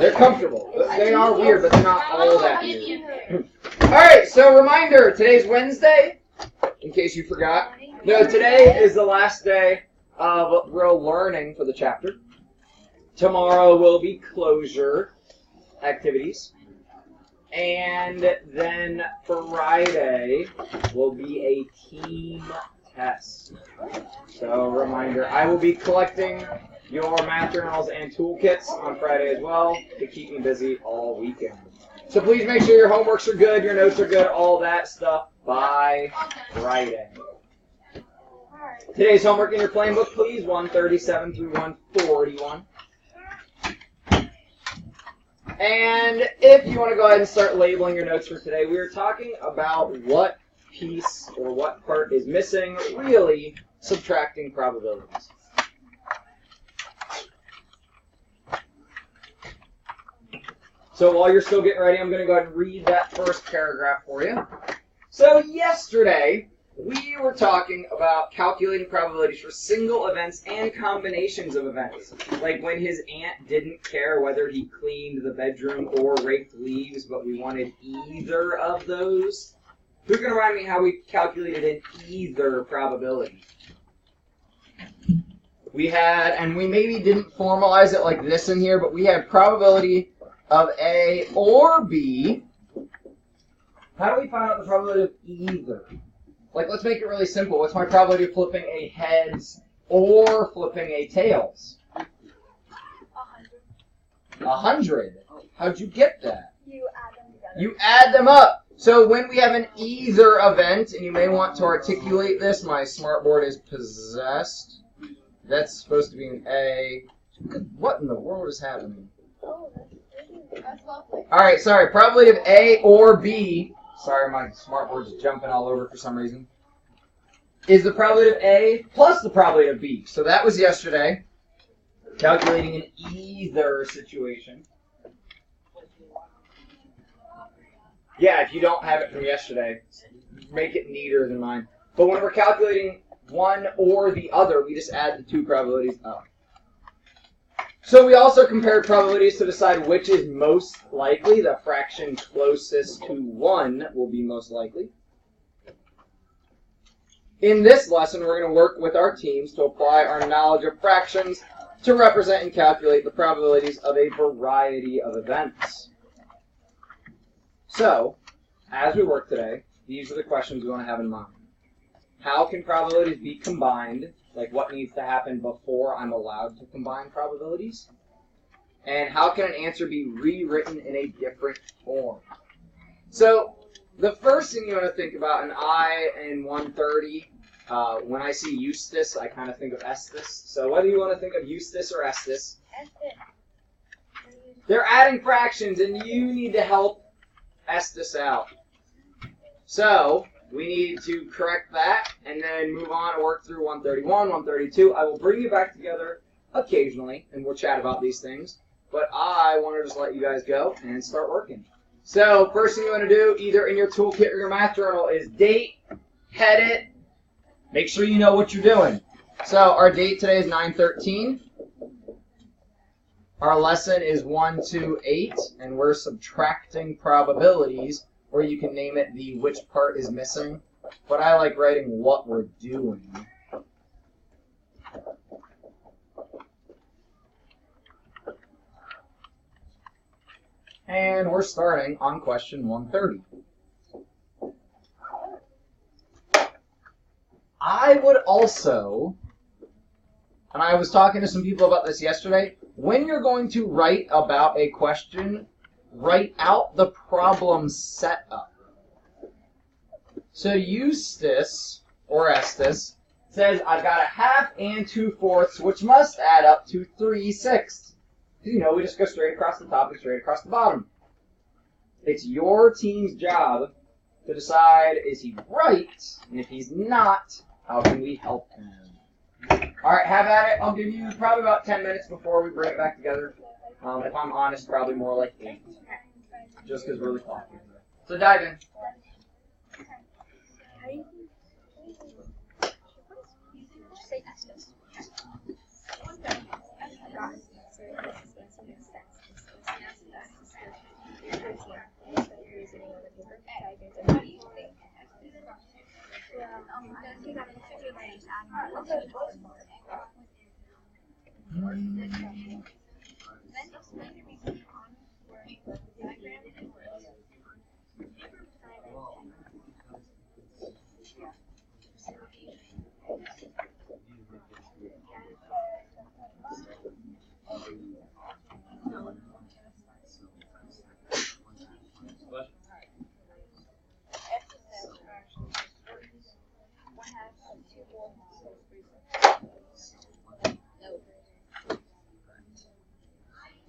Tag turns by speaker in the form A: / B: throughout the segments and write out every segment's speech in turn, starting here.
A: They're comfortable. They are weird, but they're not all that weird. Alright, so reminder, today's Wednesday, in case you forgot. No, today is the last day of real learning for the chapter. Tomorrow will be closure activities. And then Friday will be a team test. So, reminder, I will be collecting your math journals and toolkits on Friday as well to keep me busy all weekend. So please make sure your homeworks are good, your notes are good, all that stuff by Friday. Today's homework in your plan book, please, 137 through 141. And if you want to go ahead and start labeling your notes for today, we are talking about what piece or what part is missing, really subtracting probabilities. So while you're still getting ready, I'm going to go ahead and read that first paragraph for you. So yesterday, we were talking about calculating probabilities for single events and combinations of events. Like when his aunt didn't care whether he cleaned the bedroom or raked leaves, but we wanted either of those. Who's going to remind me how we calculated an either probability? We had, and we maybe didn't formalize it like this in here, but we had probability of A or B. How do we find out the probability of either? Like, let's make it really simple. What's my probability of flipping a heads or flipping a tails? 100. How'd you get that?
B: You add them together.
A: You add them up. So when we have an either event, and you may want to articulate this, my smartboard is possessed. That's supposed to be an A. What in the world is happening?
B: Oh, that's lovely.
A: All right, sorry. Probability of A or B. Sorry, my smartboard's jumping all over for some reason. Is the probability of A plus the probability of B. So that was yesterday. Calculating an either situation. Yeah, if you don't have it from yesterday, make it neater than mine. But when we're calculating one or the other, we just add the two probabilities up. So we also compared probabilities to decide which is most likely. The fraction closest to 1 will be most likely. In this lesson, we're going to work with our teams to apply our knowledge of fractions to represent and calculate the probabilities of a variety of events. So, as we work today, these are the questions we want to have in mind. How can probabilities be combined? Like what needs to happen before I'm allowed to combine probabilities? And how can an answer be rewritten in a different form? So the first thing you want to think about, and I in 130, when I see Eustace, I kind of think of Estes. So whether you want to think of Eustace or Estes, they're adding fractions, and you need to help Estes out. So we need to correct that and then move on and work through 131, 132. I will bring you back together occasionally, and we'll chat about these things. But I want to just let you guys go and start working. So first thing you want to do, either in your toolkit or your math journal, is date, head it, make sure you know what you're doing. So our date today is 9/13. Our lesson is 128, and we're subtracting probabilities. Or you can name it the which part is missing. But I like writing what we're doing. And we're starting on question 130. I would also, and I was talking to some people about this yesterday, when you're going to write about a question, write out the problem setup. So Eustace, or Estes, says, I've got a half and 2/4, which must add up to 3/6. You know, we just go straight across the top and straight across the bottom. It's your team's job to decide, is he right? And if he's not, how can we help him? All right, have at it. I'll give you probably about 10 minutes before we bring it back together. If I'm honest, probably more like 8. Just because we're really talking. So dive in.
B: Say Estes.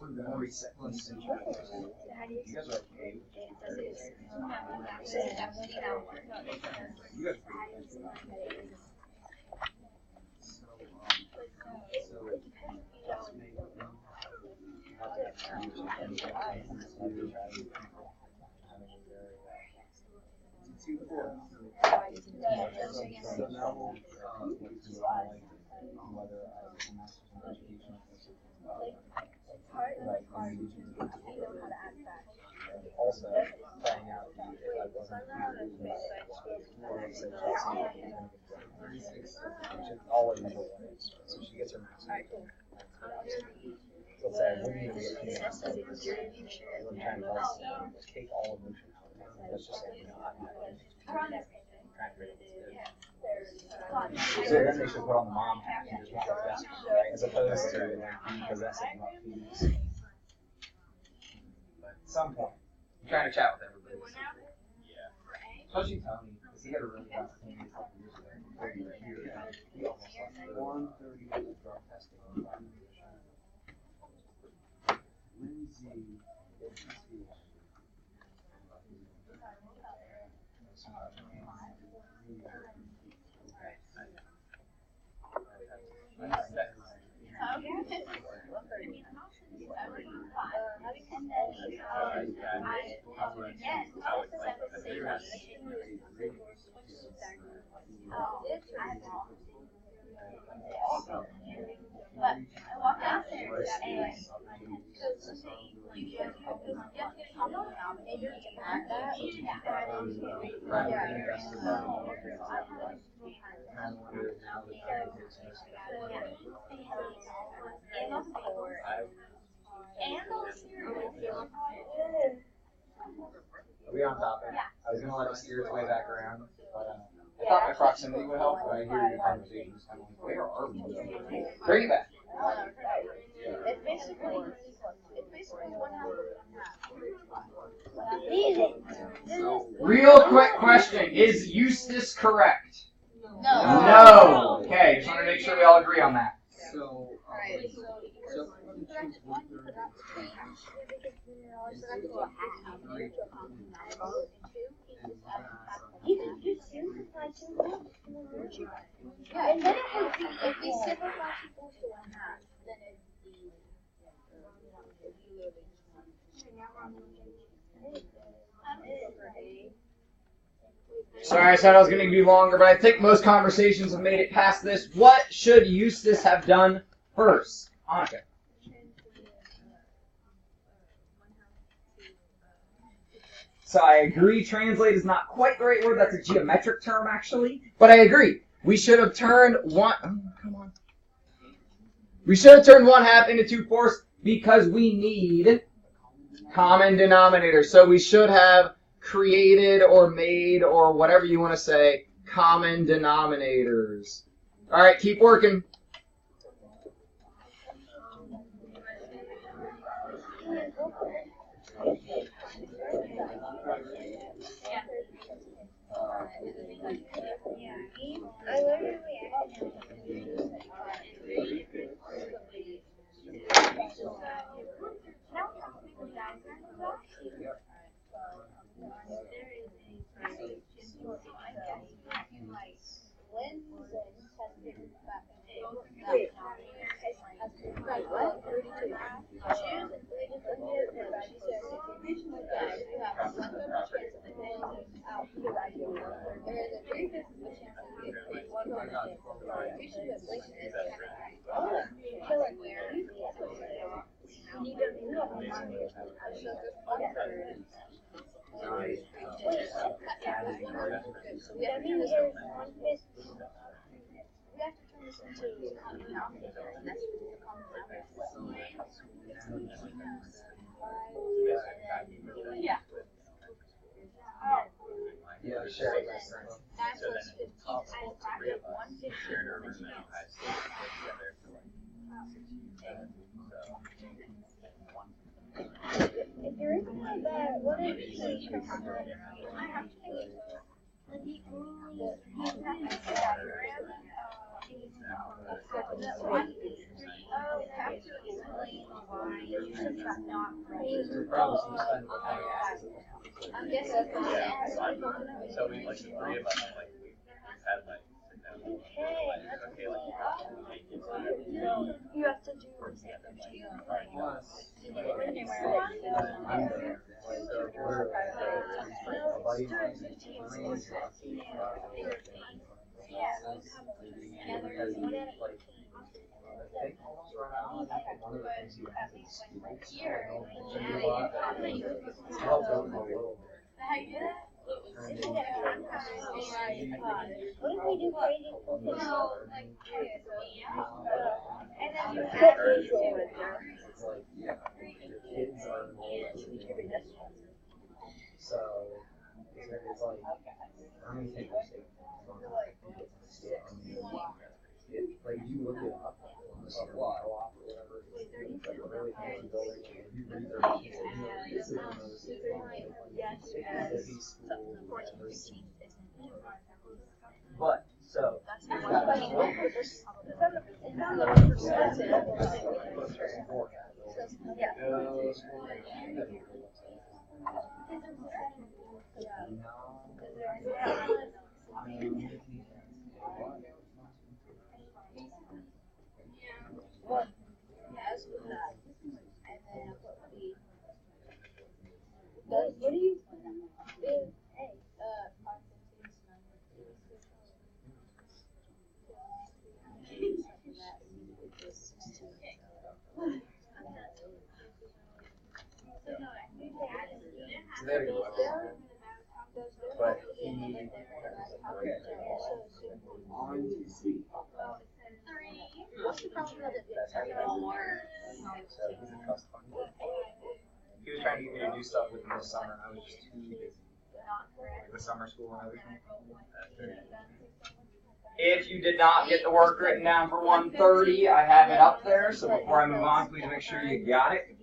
A: We're gonna reset this. You guys are okay. You guys also trying out all of them, so she gets her master's. So it's like, we need to be I'm trying to take all emotion out. That's just like not so then they should put on the mom hat and just want the best one, right? As opposed to like being possessive about fees. But at some point, I'm trying to chat with everybody. Yeah. Especially Tony, because he had a really tough thing a couple years ago. He almost left 130 drug testing. Lindsay.
B: But I walked out there and
A: Are we on topic? Yeah. I was going to let it steer its way back around, but I thought my proximity would help, but I hear your conversation is kind of like, where are we? Bring it back.
B: it's basically 1/2.
A: Real quick question. Is Eustace correct?
B: No.
A: No. Okay, just want to make sure we all agree on that.
C: So,
B: Yeah, and then if we simplify people to 1/2, then it'd be
A: Sorry, I said I was going to be longer, but I think most conversations have made it past this. What should Eustace have done first? Annika. So I agree, translate is not quite the right word. That's a geometric term, actually. But I agree. We should have turned We should have turned 1/2 into 2/4 because we need common denominator. So we should have created or made or whatever you want to say, common denominators. All right, keep working.
B: So that means there's 1/5. We have to turn this into a common denominator, and that's the common denominator. Yeah.
A: Yeah, sure.
B: So then 9 plus 15 times 1/15. If you're looking at that, what is it? I have to think it. I'm guessing.
C: So we like the three of us had like sit down.
B: You have to do what if we do crazy cool things? And then you have
A: So it's like how many things like you look it up on the co-op or whatever really fancy building, you read their this is one of those heavy schools. But so
B: what do you
A: so there you go. But
B: what's the probability
A: he was trying to get me to do stuff with me this summer, and I was just too busy. Like with summer school and everything. If you did not get the work written down for 1:30, I have it up there. So before I move on, please make sure you got it.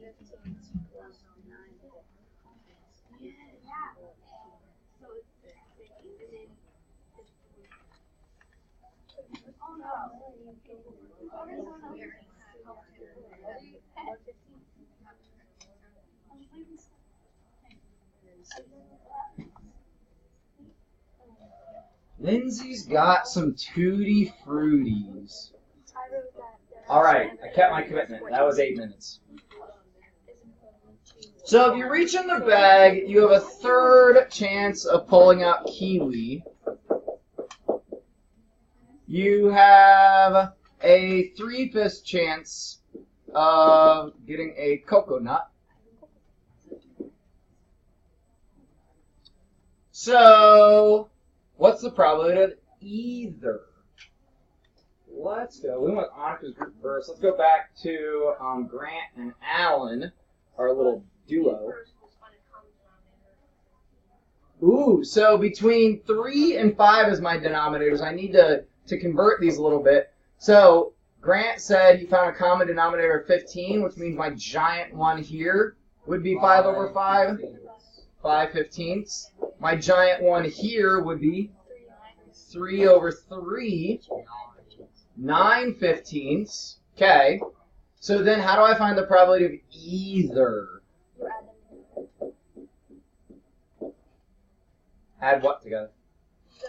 A: Lindsay's got some tutti fruities. All right, I kept my commitment. That was 8 minutes. So if you reach in the bag, you have a third chance of pulling out kiwi. You have a 3/5 chance of getting a coconut. So what's the probability of either? Let's go. We went Annika's group first. Let's go back to Grant and Alan, our little duo. Ooh, so between 3 and 5 is my denominators. I need to convert these a little bit. So Grant said he found a common denominator of 15, which means my giant one here would be 5 over 5, 5/15. My giant one here would be 3 over 3, 9/15. Okay. So then how do I find the probability of either? Add what together?
B: the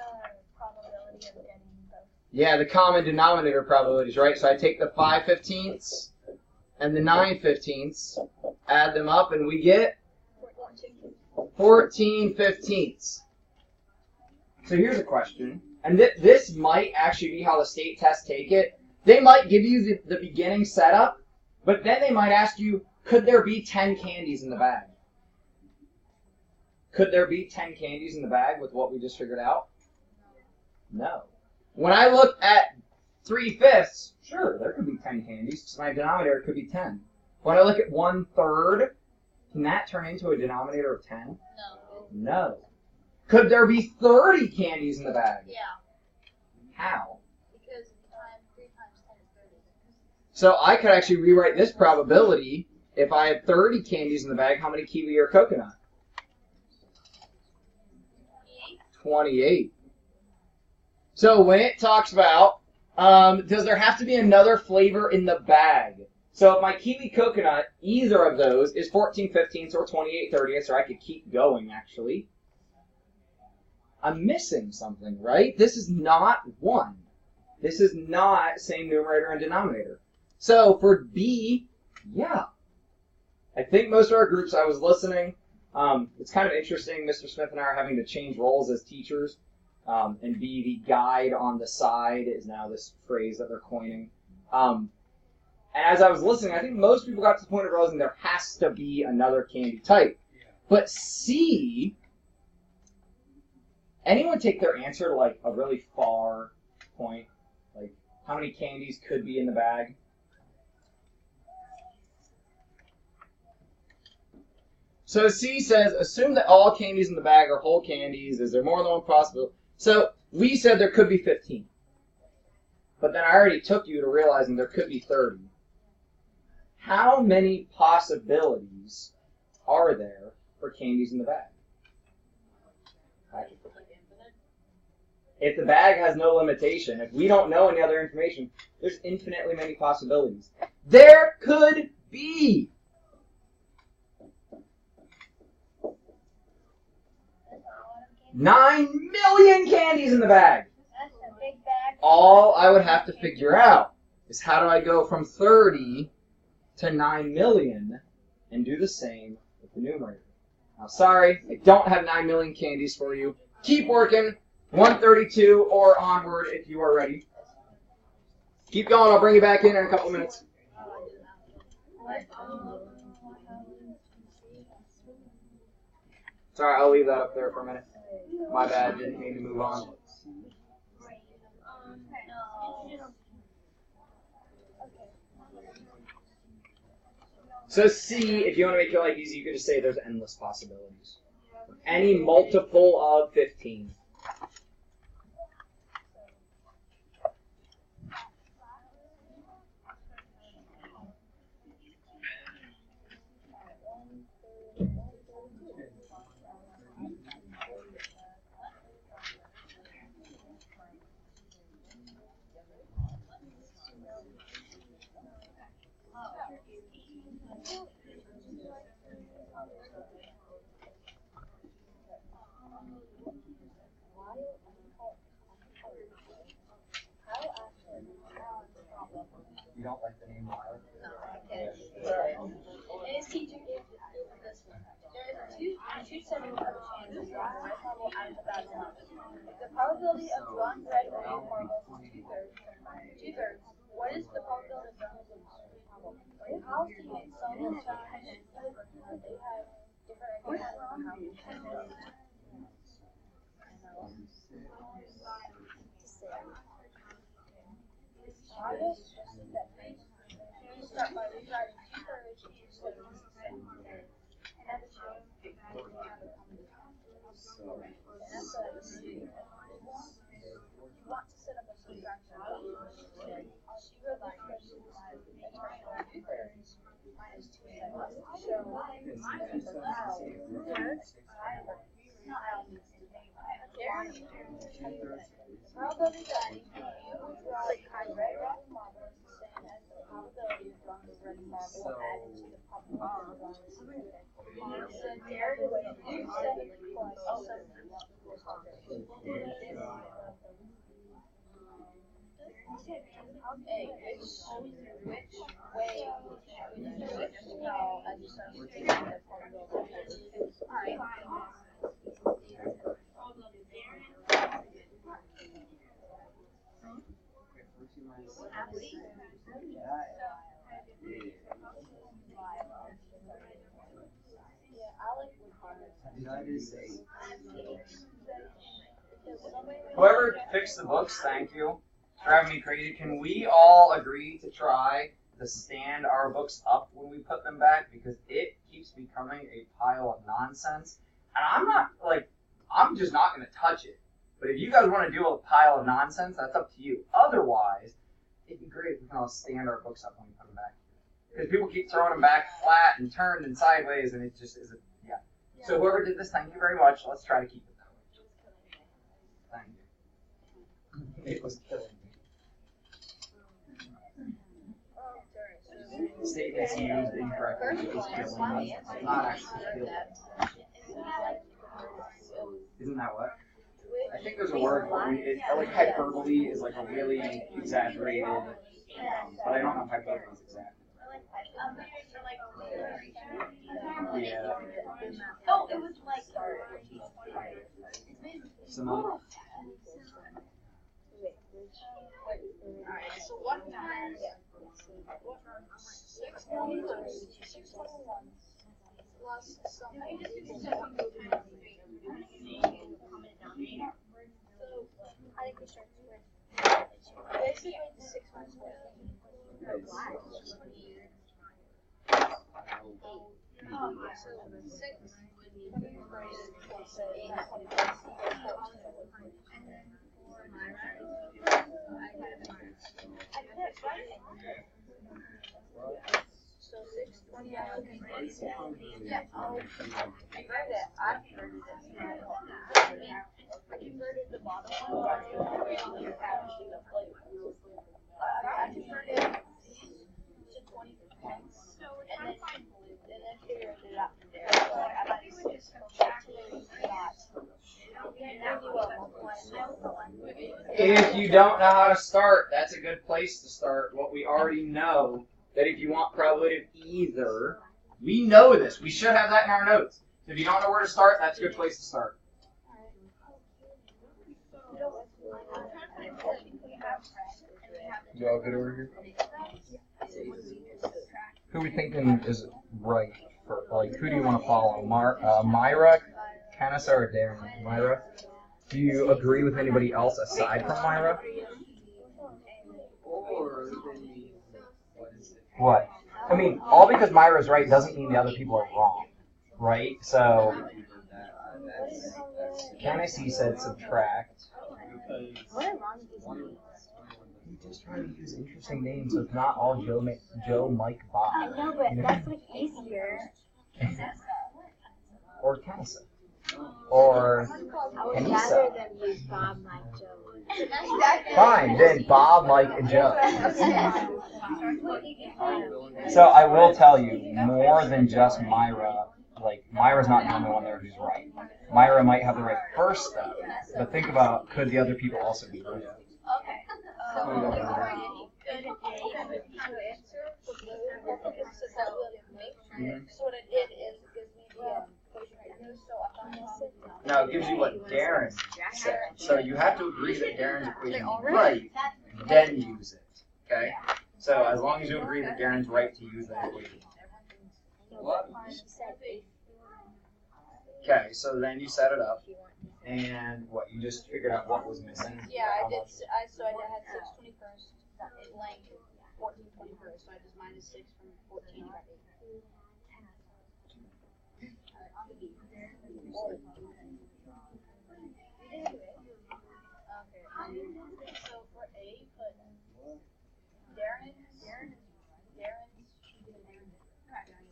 B: probability of getting both?
A: Yeah, the common denominator probabilities, right? So I take the 5/15 and the 9/15, add them up, and we get 14/15. So here's a question, and this might actually be how the state tests take it. They might give you the beginning setup, but then they might ask you, could there be 10 candies in the bag? Could there be 10 candies in the bag with what we just figured out? No. When I look at 3/5, sure, there could be 10 candies because my denominator could be 10. When I look at 1/3, can that turn into a denominator of 10?
B: No.
A: No. Could there be 30 candies in the bag?
B: Yeah.
A: How?
B: Because 3 times 10 is 30.
A: So I could actually rewrite this probability. If I had 30 candies in the bag, how many kiwi or coconut? 28. So when it talks about, does there have to be another flavor in the bag? So if my kiwi coconut, either of those, is 14/15 or 28/30, or I could keep going, actually. I'm missing something, right? This is not 1. This is not same numerator and denominator. So for B, yeah. I think most of our groups, I was listening. It's kind of interesting. Mr. Smith and I are having to change roles as teachers. And B, the guide on the side is now this phrase that they're coining. And as I was listening, I think most people got to the point of realizing there has to be another candy type. But C, anyone take their answer to like a really far point? Like how many candies could be in the bag? So C says, assume that all candies in the bag are whole candies. Is there more than one possibility? So we said there could be 15. But then I already took you to realizing there could be 30. How many possibilities are there for candies in the bag? If the bag has no limitation, if we don't know any other information, there's infinitely many possibilities. There could be 9 million candies in the bag.
B: That's a big bag.
A: All I would have to figure out is how do I go from 30 to 9 million and do the same with the numerator. Now, sorry, I don't have 9 million candies for you. Keep working. 132 or onward if you are ready. Keep going. I'll bring you back in a couple minutes. Sorry, I'll leave that up there for a minute. My bad, didn't mean to move on. So C, if you want to make your life easy, you can just say there's endless possibilities. Any multiple of 15. You don't like the name Lyle?
B: His teacher gave this one. There is two sets of chances drawing a red marble out of a bad one. The probability of drawing red or blue marbles is 2/3. What is the probability of drawing blue marble? How teammates saw this challenge, they had different ideas on how to handle it. You start by rewriting 2/3 instead of 1/6. And that's you want to set up a subtraction. She wrote the expression by expression 2/3 minus 2/7 to show the probability that you will draw a red marble is the same as the probability of drawing a red marble added to the probability of drawing a blue marble. So there is 2/7 plus 7 Okay, which way no, I just understood the probability. Alright. Yeah, I like
D: Did I just say?
A: Whoever fixed the books, thank you. It's driving me crazy. Can we all agree to try to stand our books up when we put them back? Because it keeps becoming a pile of nonsense. And I'm just not going to touch it. But if you guys want to do a pile of nonsense, that's up to you. Otherwise, it'd be great if we can all stand our books up when we put them back. Because people keep throwing them back flat and turned and sideways, and it just isn't, yeah. So whoever did this, thank you very much. Let's try to keep it that way. Thank you. It was killing me. Statements used incorrectly was killing me. It's not actually killing. Isn't that what? I think there's a word for it. Like hyperbole is like a really exaggerated, but I don't know if hyperbole is exact. Yeah.
B: Oh, it was like.
A: Simone?
B: Alright, so what now? I think we start with basically 6 minus 4. So 6 would be plus 8 and then 4 so 6 20 yeah, I converted it. I converted the bottom one. I converted to 20 points, and then figured it out from there. So I might just
A: If you don't know how to start, that's a good place to start. What we already know, that if you want probability of either, we know this. We should have that in our notes. So if you don't know where to start, that's a good place to start. You all good over here? Who are we thinking is right? For, like, who do you want to follow? Myra, Kanasa, or Darren? Myra? Do you agree with anybody else aside from Myra? What? I mean, all because Myra's right doesn't mean the other people are wrong, right? So, Kanasi said subtract. You're just trying to use interesting names, so it's not all Joe, Mike, Bob.
E: I know, but that's like easier.
A: Or Kanasa. Or
E: I would
A: Kanisa.
E: rather than use Bob, Mike, Joe.
A: Fine, then Bob, Mike, and Joe. So I will tell you, more than just Myra, like, Myra's not the only one there who's right. Myra might have the right first step, but think about, could the other people also be right?
B: Okay. So what I did is it gives me the
A: Now it gives you what Darren said. So you have to agree that Darren's equation is right, then use it. Okay? So as long as you agree that Darren's right to use that equation. Okay, so then you set it up, and what, you just figured out what was missing?
B: Yeah, I did. So I had 6 21st length, 14 21st. So I just minus 6 from 14. Okay. So for A, put Darren's.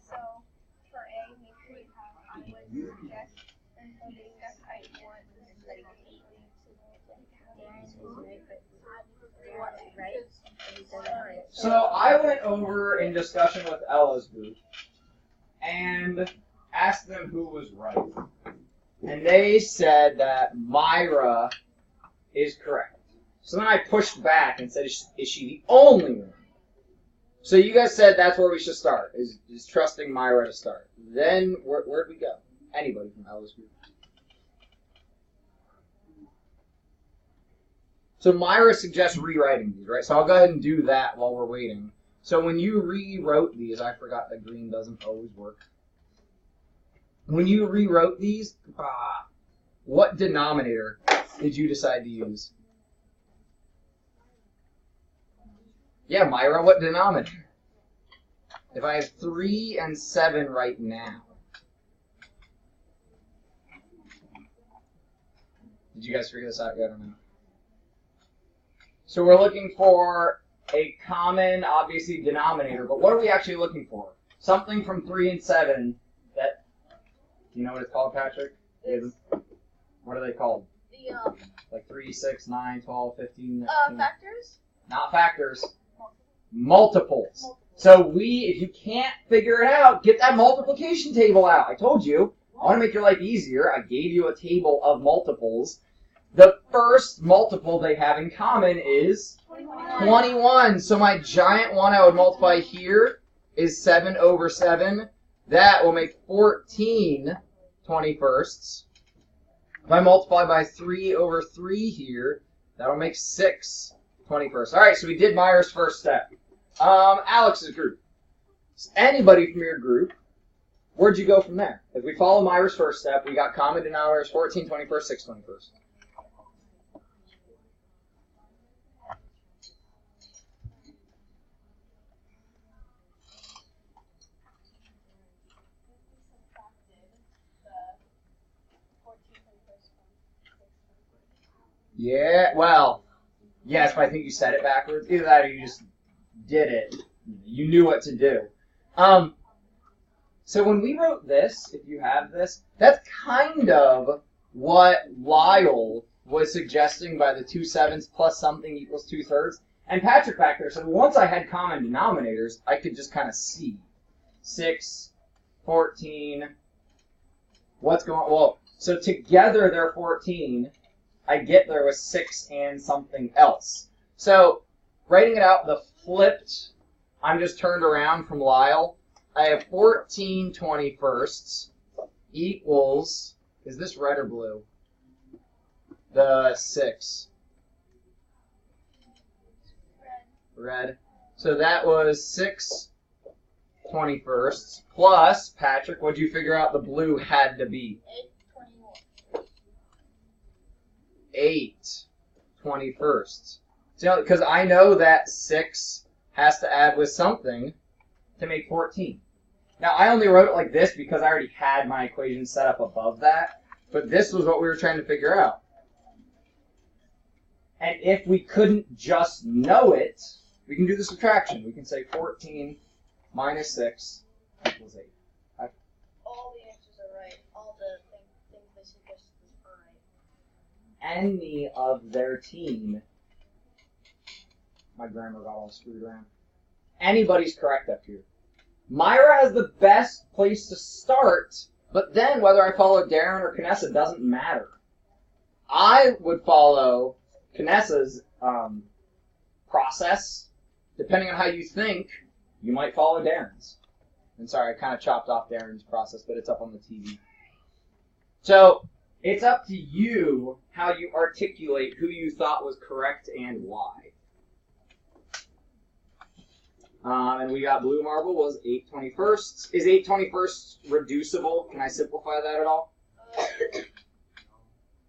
B: So for A, make sure you have I would suggest I want like
A: So I went over in discussion with Ella's group and asked them who was right. And they said that Myra is correct. So then I pushed back and said, is she the only one? So you guys said that's where we should start, is trusting Myra to start. Then where'd we go? Anybody from Ella's group? So Myra suggests rewriting these, right? So I'll go ahead and do that while we're waiting. So when you rewrote these, I forgot that green doesn't always work. when you rewrote these, what denominator did you decide to use? Yeah, Myra, what denominator? If I have 3 and 7 right now. Did you guys figure this out yet or no? So we're looking for a common, obviously, denominator, but what are we actually looking for? Something from 3 and 7 that, do you know what it's called, Patrick? What are they called?
B: The,
A: Like 3, 6, 9, 12, 15, 19.
B: factors?
A: Not factors. Multiples. So if you can't figure it out, get that multiplication table out. I told you, I want to make your life easier. I gave you a table of multiples. The first multiple they have in common is 21. So my giant one I would multiply here is 7 over 7. That will make 14 21sts. If I multiply by 3 over 3 here, that'll make 6 21st. All right, so we did Myra's first step. Alex's group. Anybody from your group, where'd you go from there? If we follow Myra's first step, we got common denominators 14 21st, 6 21st. Yeah, well, yes, but I think you said it backwards. Either that or you just did it. You knew what to do. So when we wrote this, if you have this, that's kind of what Lyle was suggesting by the 2 7s plus something equals 2/3. And Patrick back there said, well, once I had common denominators, I could just kind of see. 6, 14, what's going on? Well, so together they're 14. I get there with 6 and something else. So writing it out the flipped, I'm just turned around from Lyle. I have 14 21sts equals, is this red or blue? The 6. Red. So that was 6 21sts plus, Patrick, what'd you figure out the blue had to be? 8 21sts. So, because I know that 6 has to add with something to make 14. Now, I only wrote it like this because I already had my equation set up above that, but this was what we were trying to figure out. And if we couldn't just know it, we can do the subtraction. We can say 14 minus 6 equals 8.
B: All the answers are right. All the things they suggested are right.
A: Any of their team, my grammar got all screwed around. Anybody's correct up here. Myra has the best place to start, but then whether I follow Darren or Canessa doesn't matter. I would follow Canessa's process. Depending on how you think, you might follow Darren's. And sorry, I kind of chopped off Darren's process, but it's up on the TV. So it's up to you how you articulate who you thought was correct and why. And we got blue marble was 8 21st. Is 8 21st reducible? Can I simplify that at all?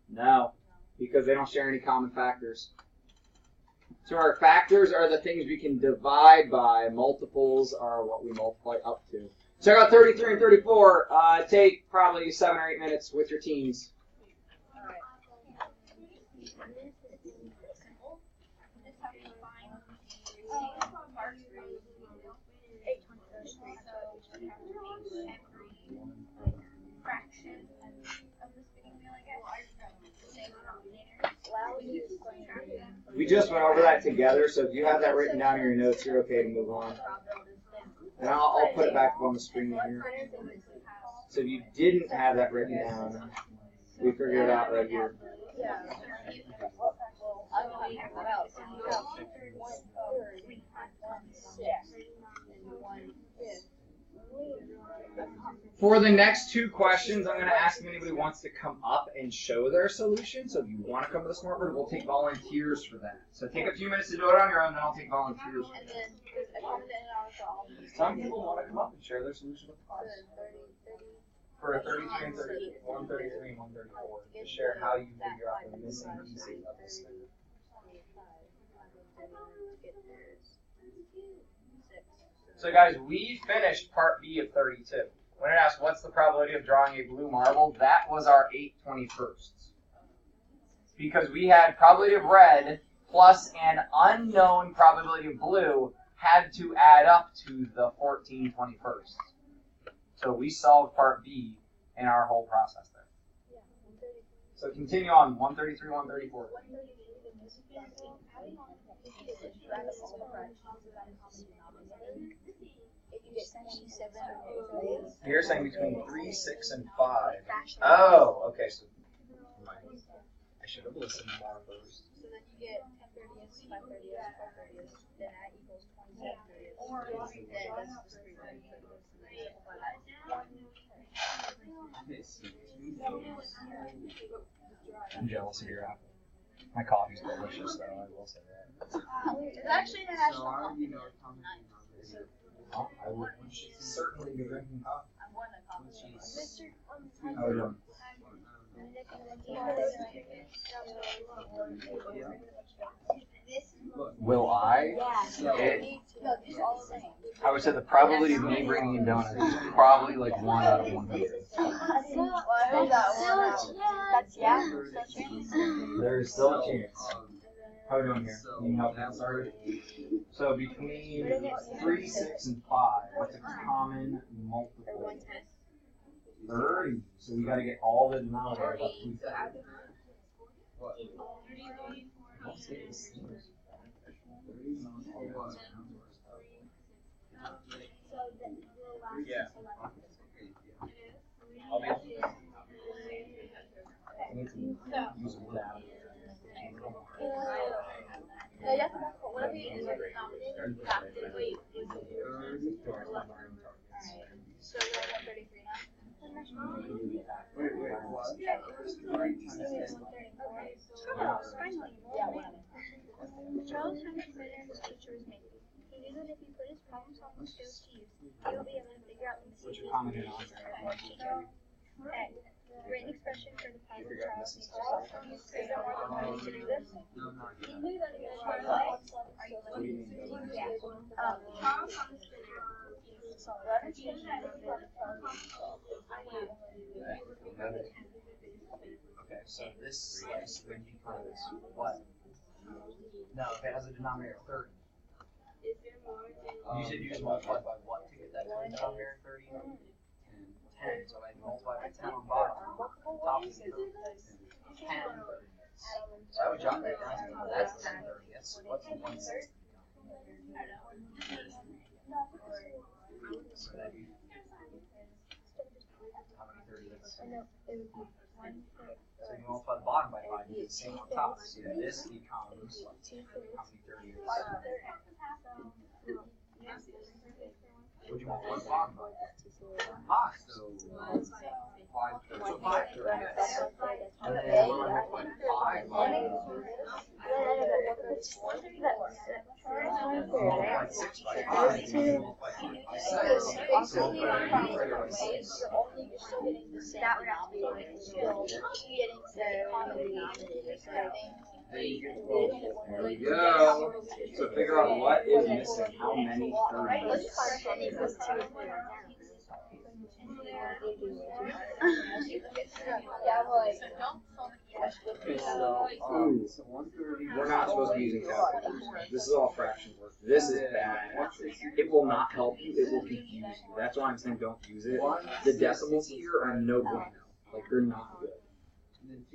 A: No, because they don't share any common factors. So our factors are the things we can divide by. Multiples are what we multiply up to. So I got 33 and 34. Take probably 7 or 8 minutes with your teams. We just went over that together, so if you have that written down in your notes, you're okay to move on. And I'll put it back up on the screen here. So if you didn't have that written down, we figured it out right here. For the next 2 questions, I'm going to ask if anybody wants to come up and show their solution. So if you want to come to the smartboard, we'll take volunteers for that. So take a few minutes to do it on your own, then I'll take volunteers. Some people want to come up and share their solution with the class. for 33 and 30, 133 and 134 to share how you figure out the missing pieces of this thing. So guys, we finished part B of 32. When it asked what's the probability of drawing a blue marble, that was our 8/21. Because we had probability of red plus an unknown probability of blue had to add up to the 14/21. So we solved part B in our whole process there. So continue on, 133, 134. You're saying between 3, 6, and 5. Oh, okay. So I should have listened more first.
B: So then you get 10/30ths, 5/30ths, 4/30ths, then that equals 27/30ths. Then that's just 3/30ths.
A: I'm jealous of your apple. My coffee's delicious, though, I will say that.
B: It's actually a national coffee.
A: I would certainly be drinking coffee.
B: I won a coffee.
A: How are you doing? Will I? I would say the probability of me bringing in donuts is probably like 1 out of 100. There's still a chance. How are we doing here? Can you help me out, sorry? So between 3, 6, and 5, what's a common multiple? 30. So we got to get all the denominators up to 30.
C: Yeah. I'll be.
A: I need to use that.
B: Whatever you use as a denominator, you have to wait. So we're at 133 now. Charles had a friend and his teacher was making. He knew that if he put his problem solving skills to use, he would be able to figure out the missing pieces of the teacher. Written expression for the puzzle Charles needs to solve. He needs to do this. He knew that he was trying to
A: Okay, so this is when you put this what? No, if it has a denominator of 30. You should use multiply by what to get that denominator of 30? 10. So I multiply by 10 on bottom. Top is 10. So I would jot that down. That's 10/30ths. What's 1/60? So that'd be how many 30ths? So you multiply the bottom by 5, you get the same on top. So this becomes how many 30ths? Would you multiply the bottom by? 5. So 5/30ths. And then what do I multiply 5 by? Multiply 6 by 5. Multiply 5 by 6. So multiply 5 by 6.
B: That would have to be getting the common denominator.
A: There we go. So figure out what is missing. How many 30s? We're not supposed to be using calculators. This is all fraction work. This is bad. It will not help you. It will confuse you. That's why I'm saying don't use it. The decimals here are no bueno. Like, they're not good.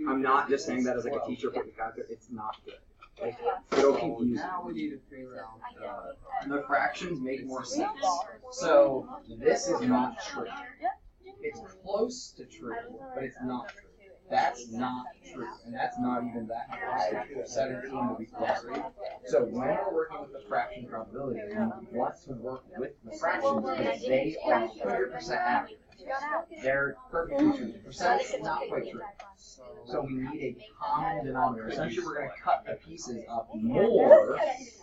A: I'm not just saying that as like a teacher put the calculator. It's not good. Like, it'll confuse you. The fractions make more sense. So this is not true. It's close to true, but it's not true. That's not true, and that's not even that close to true. 17 would be closer. So when we're working with the fraction probability, we want to work with the fractions because they are 100% accurate. They're perfectly true. Percent is not quite true. So we need a common denominator. Essentially, we're going to cut the pieces up more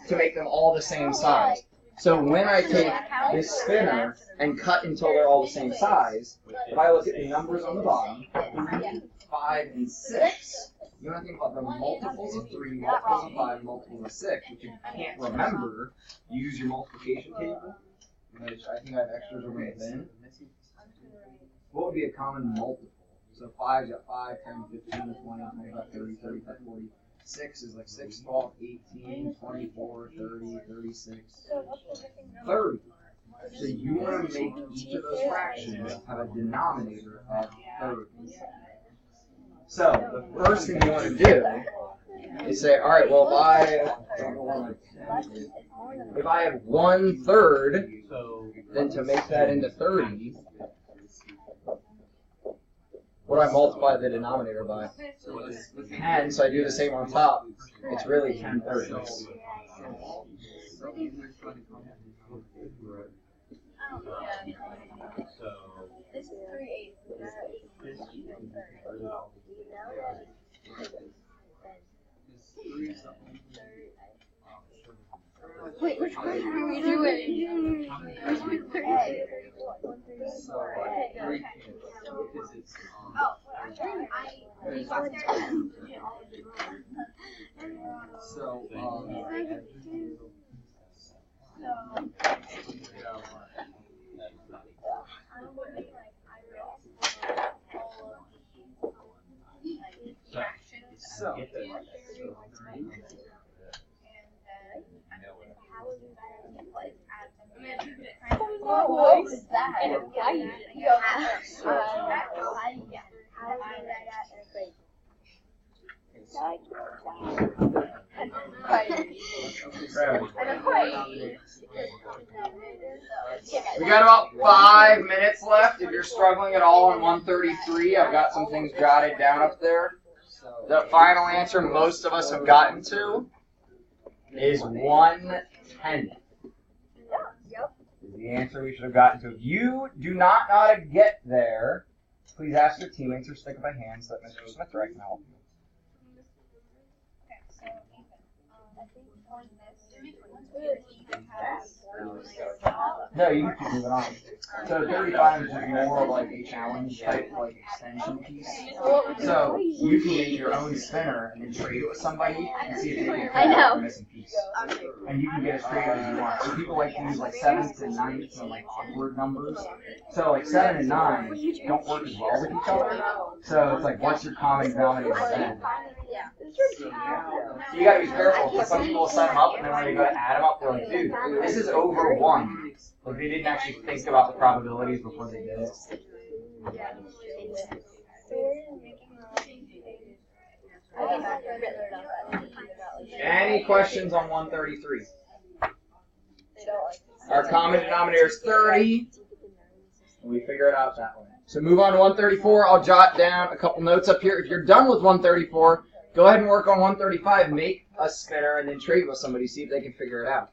A: to make them all the same size. So when I take this spinner and cut until they're all the same size, if I look at the numbers on the bottom, 3, 5, and 6, you want to think about the multiples of 3, multiples of 5, multiples of 6, which you can't remember. Use your multiplication table, which I think I have extras over within. What would be a common multiple? So 5's got 5, 10, 15, 20, 25, 30, 35, 40. 6 is like 6, 12, 18, 24, 30, 36, 30. So you want to make each of those fractions have a denominator of 30. So the first thing you want to do is say, all right, well, if I have 1/3, then to make that into 30, what do I multiply the denominator by? 10, so I do the same on top. It's really 10/30.
B: This is 3/8.
E: Wait, which one are we doing?
B: What was that?
A: We got about 5 minutes left. If you're struggling at all on 133, I've got some things jotted down up there. The final answer most of us have gotten to is 1/10. Is the answer we should have gotten to. If you do not know how to get there, please ask your teammates or stick up a hand so that Mr. Smith can help you. No, you can keep moving on. So 35 is just more of like a challenge type like extension piece. So you can make your own spinner and then trade it with somebody and see if they can figure out the missing piece. And you can get as creative as you want. So people like to use like 7s and 9s and like awkward numbers. So like 7 and 9 don't work as well with each other. So it's like, what's your common denominator then? You gotta be careful because some people set them up and then when they go to add them up, they're like, dude, this is over 1. Like they didn't actually think about the probabilities before they did it. Any questions on 133? Our common denominator is 30, and we figure it out that way. So move on to 134. I'll jot down a couple notes up here. If you're done with 134, go ahead and work on 135. Make a spinner and then trade with somebody. See if they can figure it out.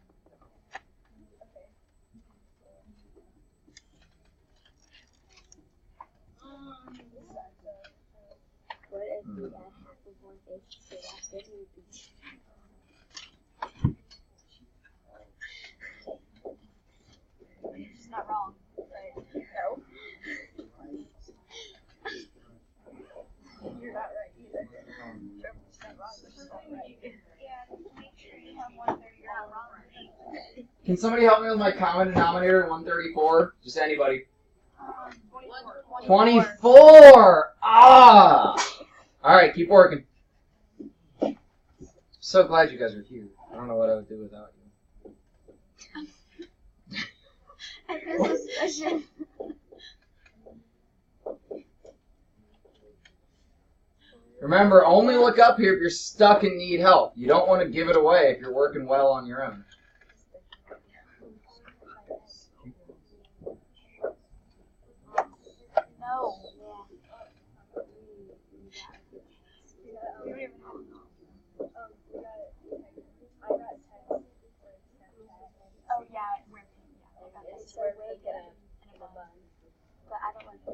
B: It's not wrong, right? No. You're not right either. It's not wrong, but it's not right. Yeah, make sure you have 130. You're not wrong.
A: Can somebody help me with my common denominator in 134? Just anybody. 24! Ah! Alright, keep working. So glad you guys are here. I don't know what I would do without you.
E: I feel so special.
A: Remember, only look up here if you're stuck and need help. You don't want to give it away if you're working well on your own.
B: No. Oh yeah, we're I got this. We're in a bun. But I don't want to.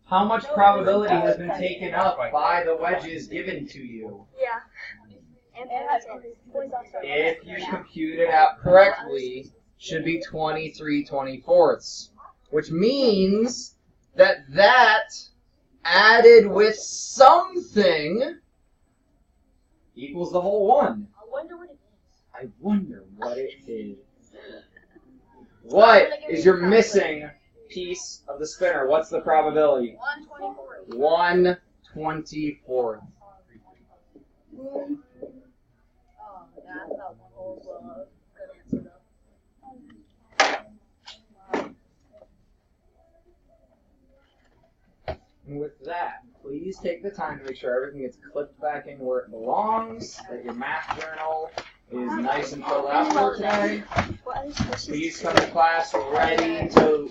A: How much probability has been taken up by the wedges given to you?
E: Yeah.
A: If you compute it out correctly, should be 23/24, which means that added with something equals the whole one.
B: I wonder what it is.
A: I wonder what it is. What is your missing piece of the spinner? What's the probability?
B: 1/24.
A: 1/24.
B: Oh, that's not one whole good answer though.
A: And with that, please take the time to make sure everything gets clipped back in where it belongs, that your math journal is nice and filled out for today. Please come to class ready to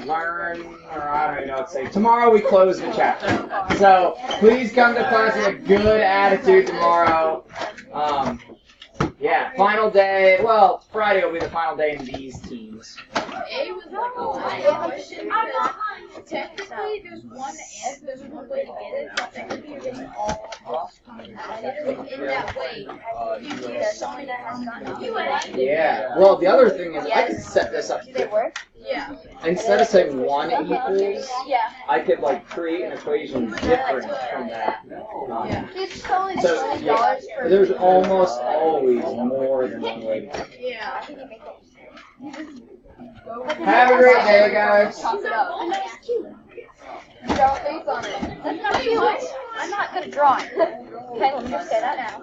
A: learn, or I don't even know what to say. Tomorrow we close the chapter. So please come to class with a good attitude tomorrow. Yeah, final day. Well, Friday will be the final day in these teams.
B: A was like a question. Technically, there's one way to get it. Technically, it's all in that way. You get something that has gotten
A: Yeah. Well, the other thing is I could set this up.
E: Do they work?
B: Yeah.
A: Instead of saying 1 equals,
B: Yeah.
A: I could like create an equation different from that.
E: It's only
A: So
E: $20
A: yeah,
E: for.
A: there's almost always more than one way.
B: Yeah.
A: Have a great day, guys.
E: Draw a face on it. That's not cute. I'm not good at drawing. Okay, let me just say that now.